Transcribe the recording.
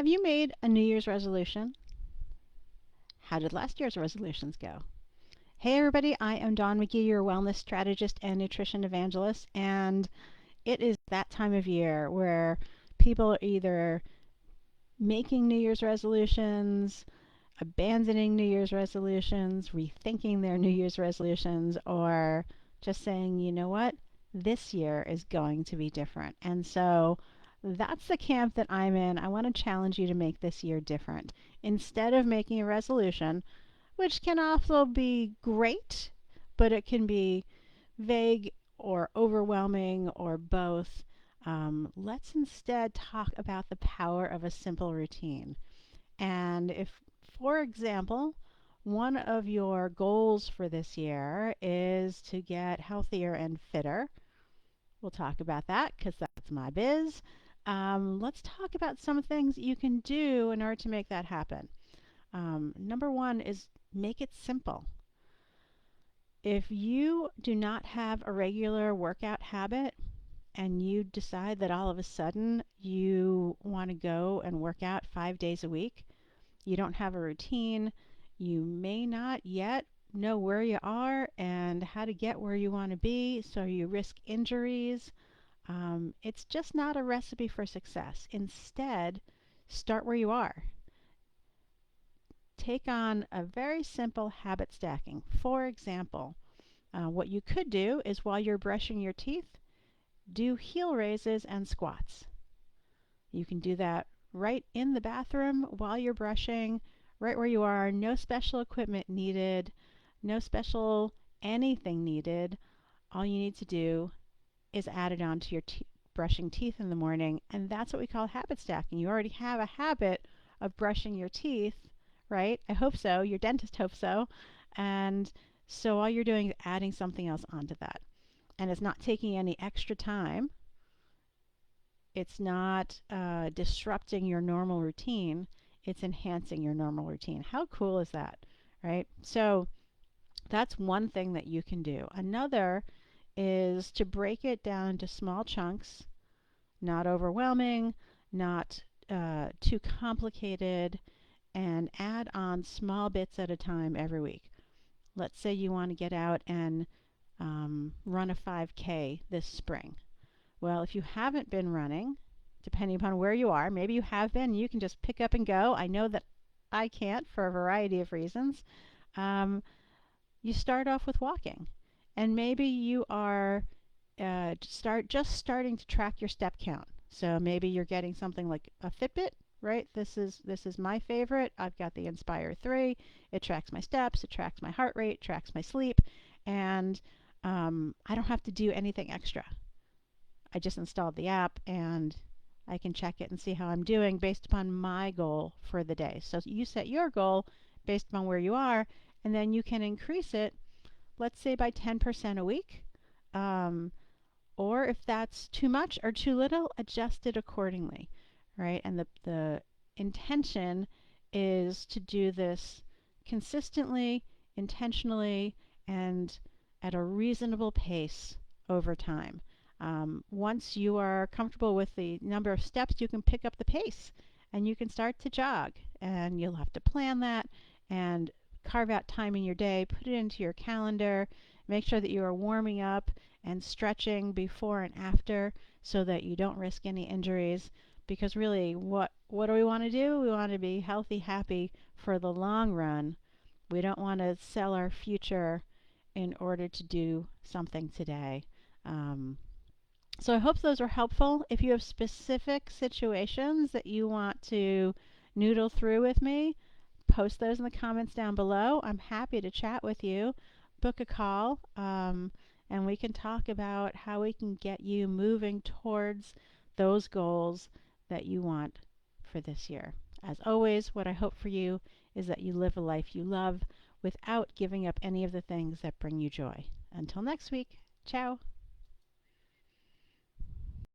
Have you made a New Year's resolution? How did last year's resolutions go? Hey everybody, I am Dawn McGee, your wellness strategist and nutrition evangelist, and it is that time of year where people are either making New Year's resolutions, abandoning New Year's resolutions, rethinking their New Year's resolutions, or just saying, you know what, this year is going to be different. And so that's the camp that I'm in. I want to challenge you to make this year different. Instead of making a resolution, which can also be great, but it can be vague or overwhelming or both. Let's instead talk about the power of a simple routine. And if, for example, one of your goals for this year is to get healthier and fitter, we'll talk about that because that's my biz. Let's talk about some things you can do in order to make that happen. Number one is make it simple. If you do not have a regular workout habit and you decide that all of a sudden you want to go and work out 5 days a week, you don't have a routine, you may not yet know where you are and how to get where you want to be, so you risk injuries. It's just not a recipe for success. Instead, start where you are. Take on a very simple habit stacking. For example, what you could do is while you're brushing your teeth, do heel raises and squats. You can do that right in the bathroom while you're brushing, right where you are. No special equipment needed, no special anything needed. All you need to do is add it on to your brushing teeth in the morning, and that's what we call habit stacking. You already have a habit of brushing your teeth, right? I hope so. Your dentist hopes so. And so all you're doing is adding something else onto that. And it's not taking any extra time. It's not disrupting your normal routine. It's enhancing your normal routine. How cool is that, right? So that's one thing that you can do. Another is to break it down into small chunks, not overwhelming, not too complicated, and add on small bits at a time every week. Let's say you want to get out and run a 5K this spring. Well, if you haven't been running, depending upon where you are, maybe you have been, you can just pick up and go. I know that I can't for a variety of reasons. You start off with walking, and maybe you are starting to track your step count. So maybe you're getting something like a Fitbit, right? This is my favorite. I've got the Inspire 3. It tracks my steps, it tracks my heart rate, tracks my sleep, and I don't have to do anything extra. I just installed the app and I can check it and see how I'm doing based upon my goal for the day. So you set your goal based upon where you are, and then you can increase it, let's say by 10% a week. Or if that's too much or too little, adjust it accordingly, right? And the intention is to do this consistently, intentionally, and at a reasonable pace over time. Once you are comfortable with the number of steps, you can pick up the pace and you can start to jog. And you'll have to plan that and carve out time in your day, put it into your calendar, make sure that you are warming up and stretching before and after so that you don't risk any injuries. Because really, what do we want to do? We want to be healthy, happy for the long run. We don't want to sell our future in order to do something today. So I hope those were helpful. If you have specific situations that you want to noodle through with me, post those in the comments down below. I'm happy to chat with you. Book a call, and we can talk about how we can get you moving towards those goals that you want for this year. As always, what I hope for you is that you live a life you love without giving up any of the things that bring you joy. Until next week, ciao.